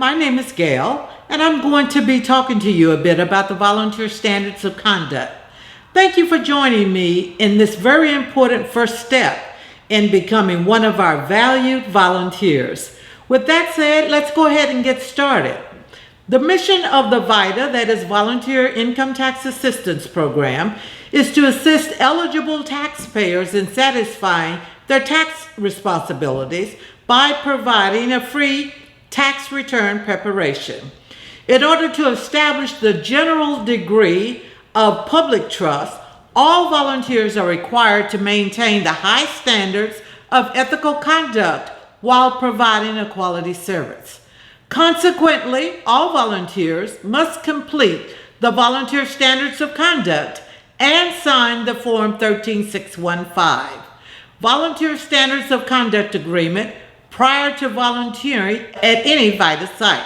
my name is Gail, and I'm going to be talking to you a bit about the Volunteer Standards of Conduct. Thank you for joining me in this very important first step in becoming one of our valued volunteers. With that said, let's go ahead and get started. The mission of the VITA, that is Volunteer Income Tax Assistance Program, is to assist eligible taxpayers in satisfying their tax responsibilities by providing a free tax return preparation. In order to establish the general degree of public trust, all volunteers are required to maintain the high standards of ethical conduct while providing a quality service. Consequently, all volunteers must complete the Volunteer Standards of Conduct and sign the Form 13615 Volunteer Standards of Conduct Agreement prior to volunteering at any VITA site.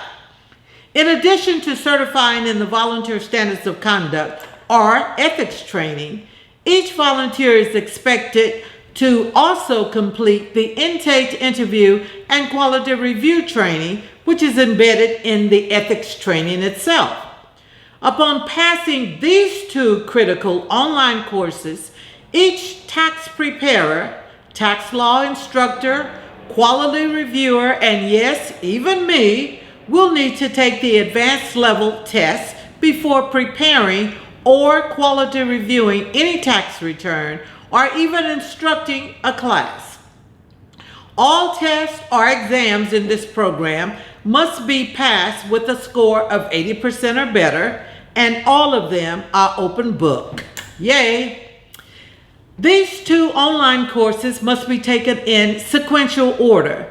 In addition to certifying in the Volunteer Standards of Conduct or ethics training, each volunteer is expected to also complete the intake interview and quality review training, which is embedded in the ethics training itself. Upon passing these two critical online courses, each tax preparer, tax law instructor, quality reviewer, and yes, even me, will need to take the advanced level test before preparing or quality reviewing any tax return or even instructing a class. All tests or exams in this program must be passed with a score of 80% or better, and all of them are open book. Yay! These two online courses must be taken in sequential order.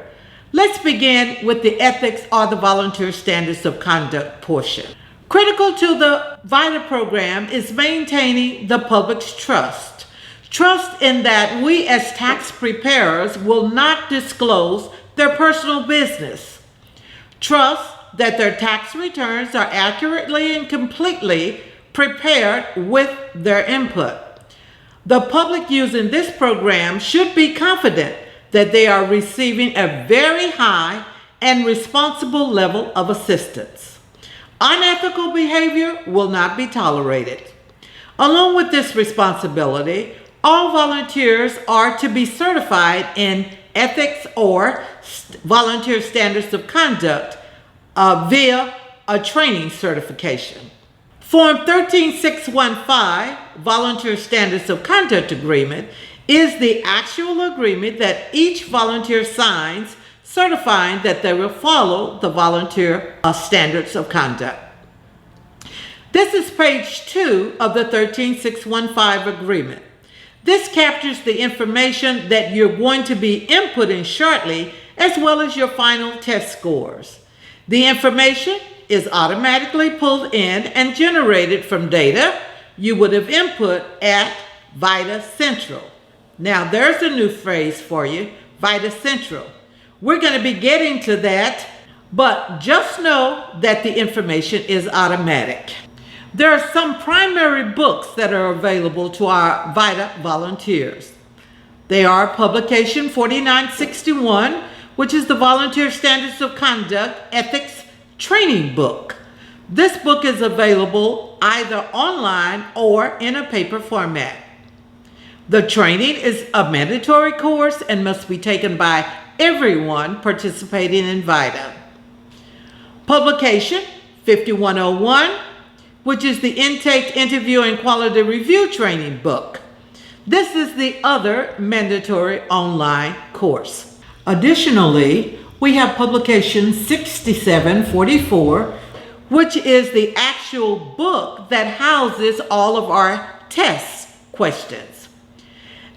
Let's begin with the ethics or the Volunteer Standards of Conduct portion. Critical to the VITA program is maintaining the public's trust. Trust in that we as tax preparers will not disclose their personal business. Trust that their tax returns are accurately and completely prepared with their input. The public using this program should be confident that they are receiving a very high and responsible level of assistance. Unethical behavior will not be tolerated. Along with this responsibility, all volunteers are to be certified in ethics or volunteer standards of conduct via a training certification. Form 13615, Volunteer Standards of Conduct Agreement, is the actual agreement that each volunteer signs certifying that they will follow the volunteer standards of conduct. This is page 2 of the 13615 agreement. This captures the information that you're going to be inputting shortly, as well as your final test scores. The information is automatically pulled in and generated from data you would have input at VITA Central. Now there's a new phrase for you, VITA Central. We're going to be getting to that, but just know that the information is automatic. There are some primary books that are available to our VITA volunteers. They are Publication 4961, which is the Volunteer Standards of Conduct Ethics Training book. This book is available either online or in a paper format. The training is a mandatory course and must be taken by everyone participating in VITA. Publication 5101, which is the Intake, Interview, and Quality Review Training book. This is the other mandatory online course. Additionally, we have Publication 6744, which is the actual book that houses all of our test questions.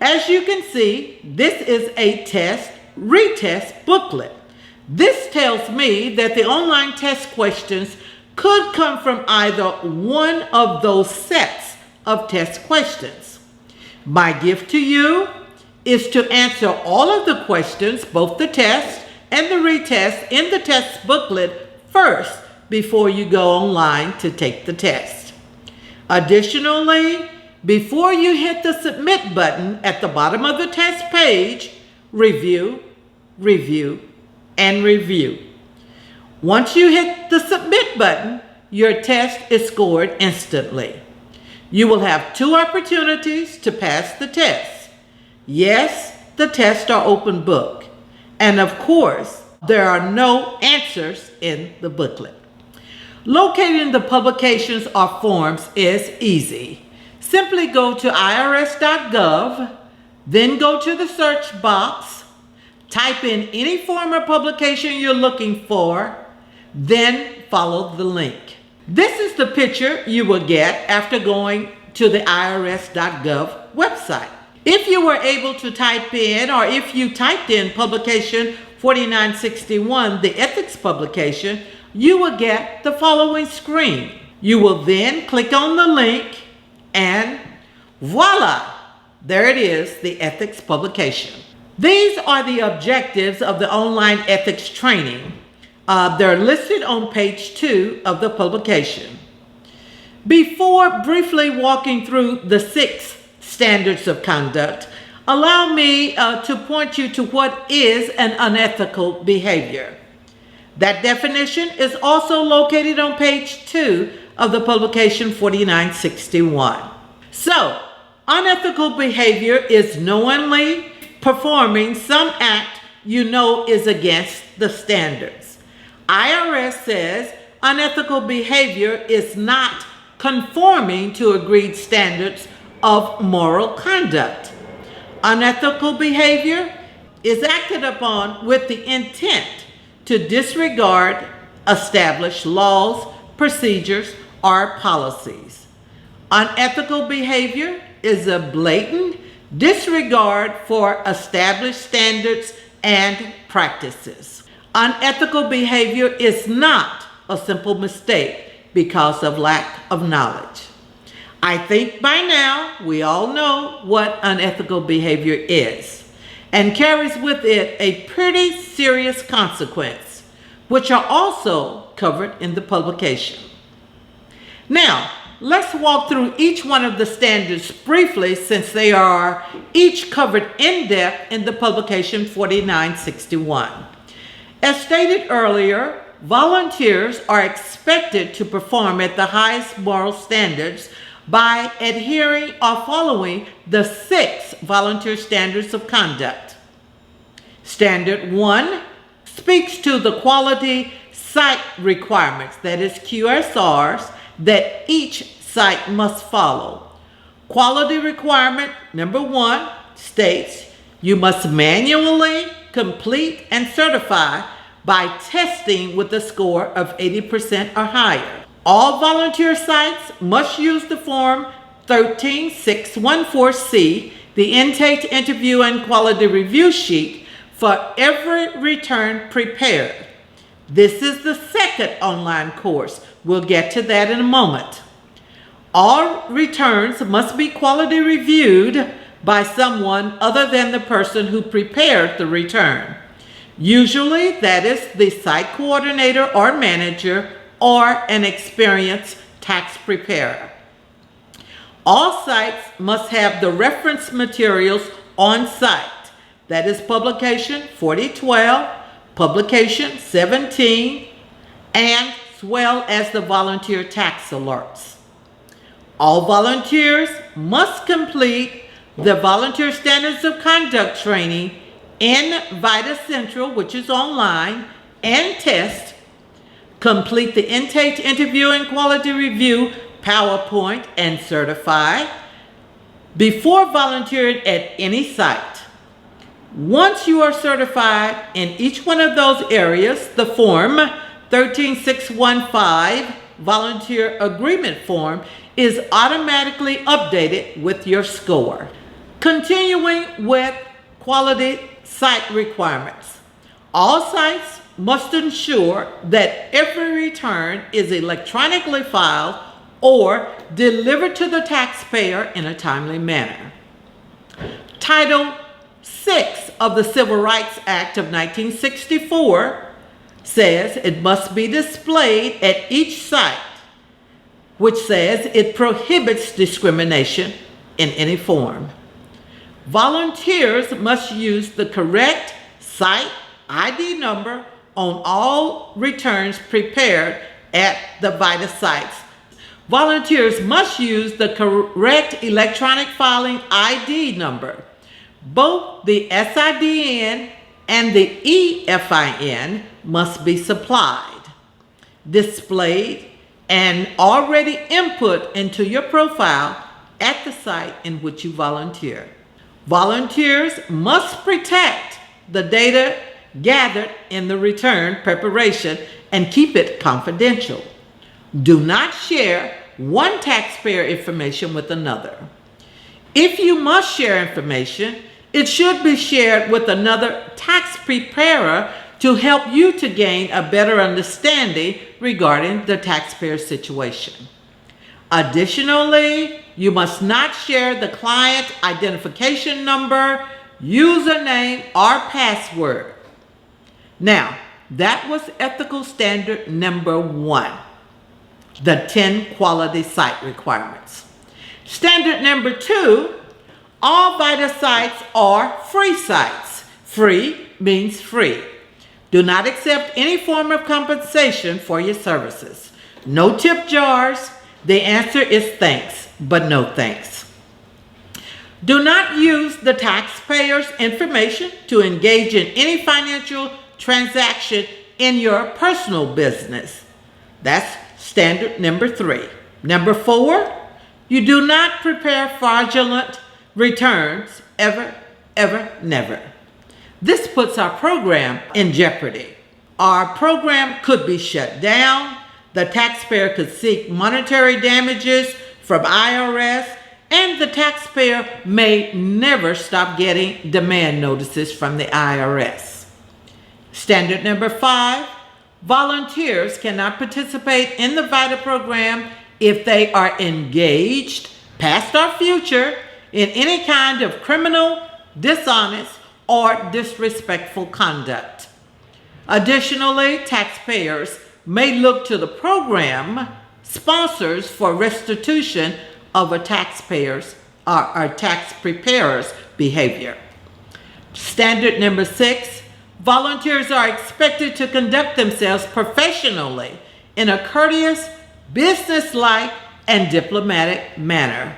As you can see, this is a test retest booklet. This tells me that the online test questions could come from either one of those sets of test questions. My gift to you is to answer all of the questions, both the test and the retest, in the test booklet first before you go online to take the test. Additionally, before you hit the submit button at the bottom of the test page, review, review, and review. Once you hit the submit button, your test is scored instantly. You will have 2 opportunities to pass the test. Yes, the tests are open book. And of course, there are no answers in the booklet. Locating the publications or forms is easy. Simply go to irs.gov, then go to the search box, type in any form or publication you're looking for, then follow the link. This is the picture you will get after going to the irs.gov website. If you were able to type in, or if you typed in publication 4961, the ethics publication, you will get the following screen. You will then click on the link and voila, there it is, the ethics publication. These are the objectives of the online ethics training. They're listed on page 2 of the publication. Before briefly walking through the 6 standards of conduct, allow me to point you to what is an unethical behavior. That definition is also located on page 2 of the publication 4961. So, unethical behavior is knowingly performing some act you know is against the standards. IRS says unethical behavior is not conforming to agreed standards of moral conduct. Unethical behavior is acted upon with the intent to disregard established laws, procedures, or policies. Unethical behavior is a blatant disregard for established standards and practices. Unethical behavior is not a simple mistake because of lack of knowledge. I think by now we all know what unethical behavior is and carries with it a pretty serious consequence, which are also covered in the publication. Now, let's walk through each one of the standards briefly, since they are each covered in depth in the publication 4961. As stated earlier, volunteers are expected to perform at the highest moral standards by adhering or following the 6 volunteer standards of conduct. Standard 1 speaks to the quality site requirements, that is QSRs, that each site must follow. Quality requirement number 1 states you must manually complete and certify by testing with a score of 80% or higher. All volunteer sites must use the form 13614C, the intake, interview, and quality review sheet for every return prepared. This is the second online course. We'll get to that in a moment. All returns must be quality reviewed by someone other than the person who prepared the return. Usually that is the site coordinator or manager or an experienced tax preparer. All sites must have the reference materials on site. That is publication 4012, publication 17, and as well as the volunteer tax alerts. All volunteers must complete the volunteer standards of conduct training in Vita Central, which is online, and test, complete the intake, interview, and quality review PowerPoint, and certify before volunteering at any site. Once you are certified in each one of those areas, the form 13615 volunteer agreement form is automatically updated with your score. Continuing with quality site requirements. All sites must ensure that every return is electronically filed or delivered to the taxpayer in a timely manner. Title 6 of the Civil Rights Act of 1964 says it must be displayed at each site, which says it prohibits discrimination in any form. Volunteers must use the correct site ID number on all returns prepared at the VITA sites. Volunteers must use the correct electronic filing ID number. Both the SIDN and the EFIN must be supplied, displayed, and already input into your profile at the site in which you volunteer. Volunteers must protect the data gathered in the return preparation and keep it confidential. Do not share one taxpayer information with another. If you must share information, it should be shared with another tax preparer to help you to gain a better understanding regarding the taxpayer situation. Additionally, you must not share the client identification number, username, or password. Now, that was ethical standard number 1, the 10 quality site requirements. Standard number 2, all VITA sites are free sites. Free means free. Do not accept any form of compensation for your services. No tip jars. The answer is thanks, but no thanks. Do not use the taxpayer's information to engage in any financial transaction in your personal business. That's standard number 3. Number 4, you do not prepare fraudulent returns ever, never. This puts our program in jeopardy. Our program could be shut down. The taxpayer could seek monetary damages from IRS, and the taxpayer may never stop getting demand notices from the IRS. Standard number 5, volunteers cannot participate in the VITA program if they are engaged, past or future, in any kind of criminal, dishonest, or disrespectful conduct. Additionally, taxpayers may look to the program sponsors for restitution of a taxpayer's or tax preparer's behavior. Standard number 6, volunteers are expected to conduct themselves professionally in a courteous, businesslike, and diplomatic manner.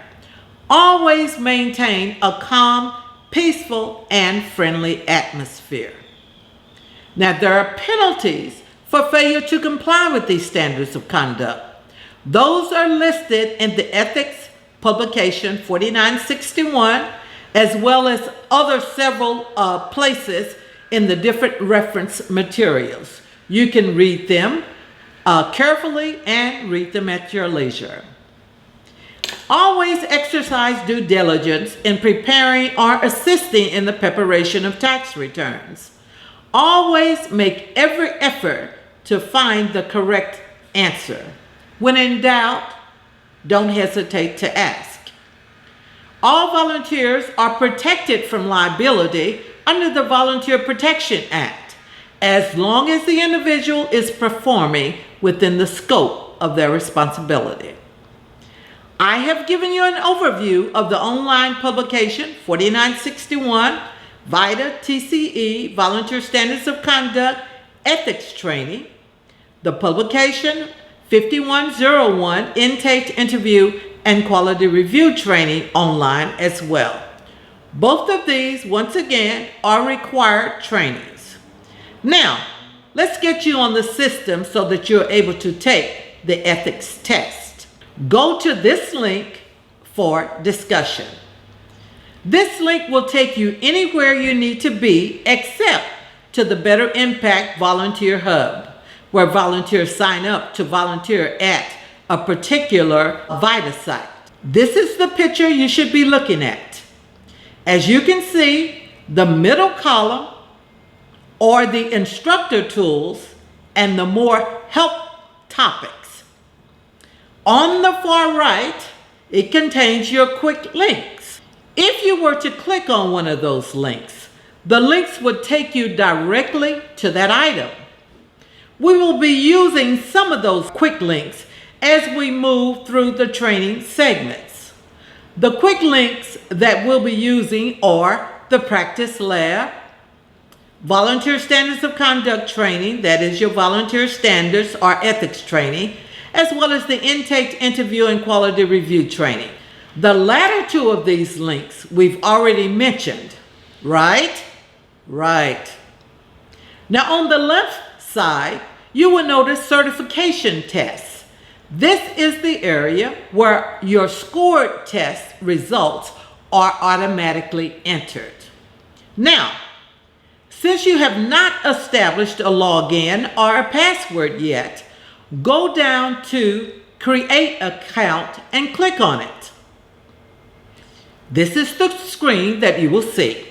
Always maintain a calm, peaceful, and friendly atmosphere. Now, there are penalties for failure to comply with these standards of conduct. Those are listed in the Ethics Publication 4961, as well as other several places in the different reference materials. You can read them carefully and read them at your leisure. Always exercise due diligence in preparing or assisting in the preparation of tax returns. Always make every effort to find the correct answer. When in doubt, don't hesitate to ask. All volunteers are protected from liability under the Volunteer Protection Act, as long as the individual is performing within the scope of their responsibility. I have given you an overview of the online publication 4961, VITA TCE, Volunteer Standards of Conduct, Ethics Training, the publication 5101, Intake, Interview, and Quality Review Training online as well. Both of these, once again, are required trainings. Now, let's get you on the system so that you're able to take the ethics test. Go to this link for discussion. This link will take you anywhere you need to be except to the Better Impact Volunteer Hub, where volunteers sign up to volunteer at a particular VITA site. This is the picture you should be looking at. As you can see, the middle column are the instructor tools and the more help topics. On the far right, it contains your quick links. If you were to click on one of those links, the links would take you directly to that item. We will be using some of those quick links as we move through the training segments. The quick links that we'll be using are the practice lab, volunteer standards of conduct training, that is your volunteer standards or ethics training, as well as the intake, interview, and quality review training. The latter two of these links we've already mentioned, right? Right. Now on the left side, you will notice certification tests. This is the area where your scored test results are automatically entered. Now, since you have not established a login or a password yet, go down to Create Account and click on it. This is the screen that you will see.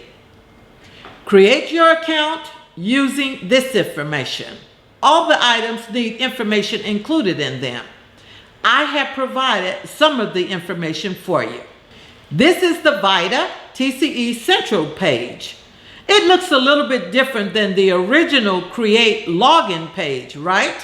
Create your account using this information. All the items need information included in them. I have provided some of the information for you. This is the VITA TCE Central page. It looks a little bit different than the original Create Login page, right?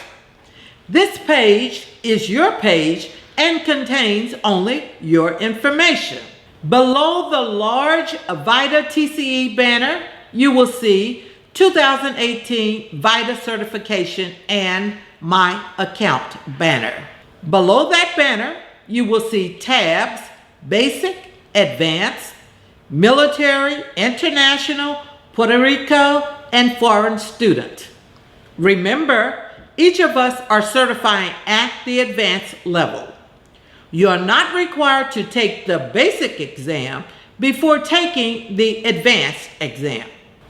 This page is your page and contains only your information. Below the large VITA TCE banner, you will see 2018 VITA certification and My Account banner. Below that banner, you will see tabs, Basic, Advanced, Military, International, Puerto Rico, and Foreign Student. Remember, each of us are certifying at the advanced level. You are not required to take the basic exam before taking the advanced exam.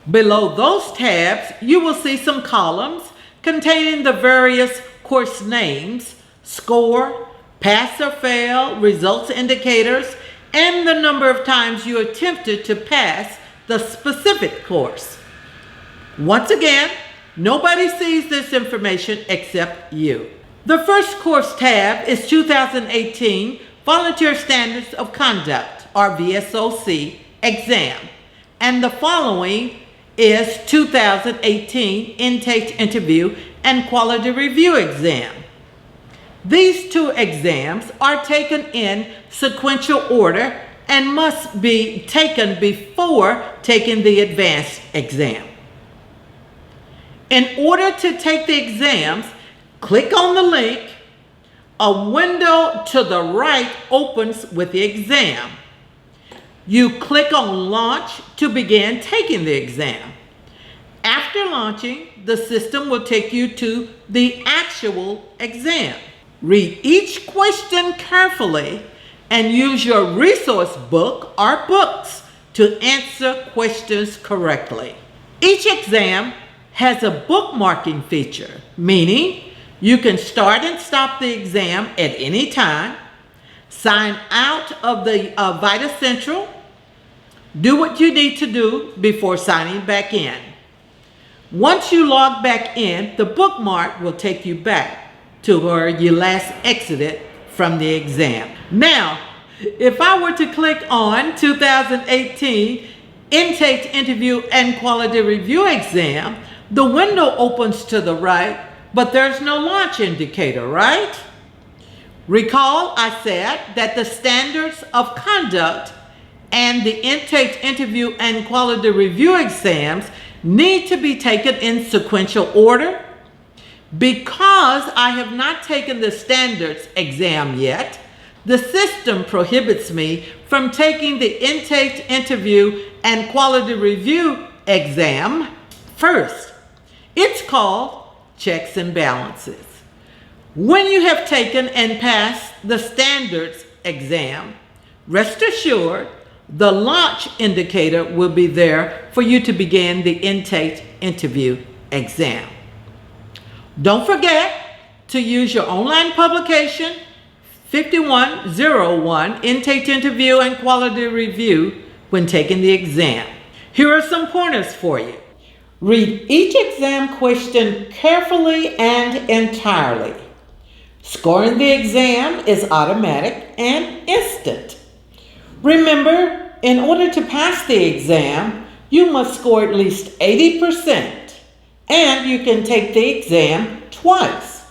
Below those tabs, you will see some columns containing the various course names, score, pass or fail, results indicators, and the number of times you attempted to pass the specific course. Once again, nobody sees this information except you. The first course tab is 2018 Volunteer Standards of Conduct, or VSOC, exam, and the following is 2018 Intake, Interview, and Quality Review exam. These two exams are taken in sequential order and must be taken before taking the advanced exam. In order to take the exams, click on the link. A window to the right opens with the exam. You click on Launch to begin taking the exam. After launching, the system will take you to the actual exam. Read each question carefully and use your resource book or books to answer questions correctly. Each exam has a bookmarking feature, meaning you can start and stop the exam at any time, sign out of the VITA Central, do what you need to do before signing back in. Once you log back in, the bookmark will take you back to where you last exited from the exam. Now, if I were to click on 2018 Intake, Interview, and Quality Review exam, the window opens to the right, but there's no launch indicator, right? Recall I said that the standards of conduct and the Intake, Interview, and Quality Review exams need to be taken in sequential order. Because I have not taken the standards exam yet, the system prohibits me from taking the Intake, Interview, and Quality Review exam first. It's called checks and balances. When you have taken and passed the standards exam, rest assured the launch indicator will be there for you to begin the Intake, Interview exam. Don't forget to use your online publication 5101 Intake, Interview, and Quality Review when taking the exam. Here are some pointers for you. Read each exam question carefully and entirely. Scoring the exam is automatic and instant. Remember, in order to pass the exam, you must score at least 80%, and you can take the exam twice.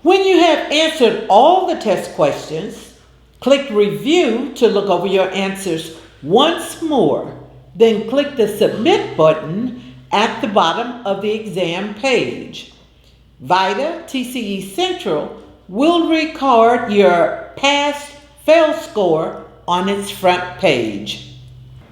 When you have answered all the test questions, click Review to look over your answers once more. Then click the Submit button at the bottom of the exam page. VITA TCE Central will record your pass-fail score on its front page.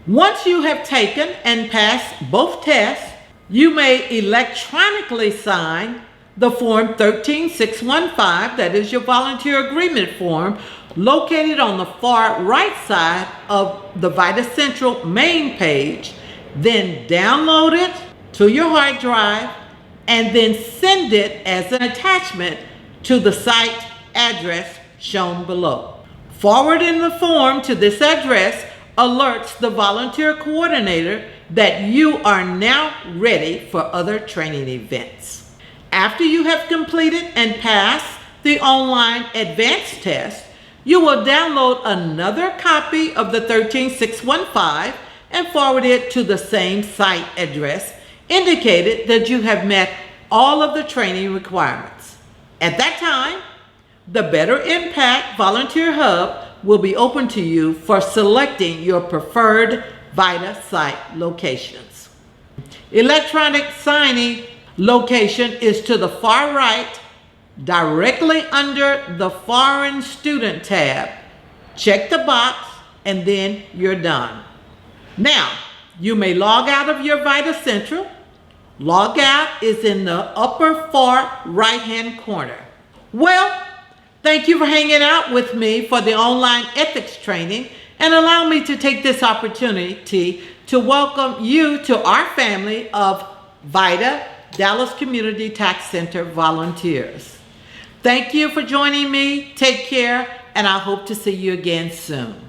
Once you have taken and passed both tests, you may electronically sign the Form 13615, that is your volunteer agreement form, located on the far right side of the VITA Central main page, then download it to your hard drive, and then send it as an attachment to the site address shown below. Forwarding the form to this address alerts the volunteer coordinator that you are now ready for other training events. After you have completed and passed the online advanced test, you will download another copy of the 13615 and forward it to the same site address, indicated that you have met all of the training requirements. At that time, the Better Impact Volunteer Hub will be open to you for selecting your preferred VITA site locations. Electronic signing location is to the far right, directly under the Foreign Student tab. Check the box and then you're done. Now, you may log out of your VITA Central. Log out is in the upper far right-hand corner. Well, thank you for hanging out with me for the online ethics training, and allow me to take this opportunity to welcome you to our family of VITA Dallas Community Tax Center volunteers. Thank you for joining me. Take care, and I hope to see you again soon.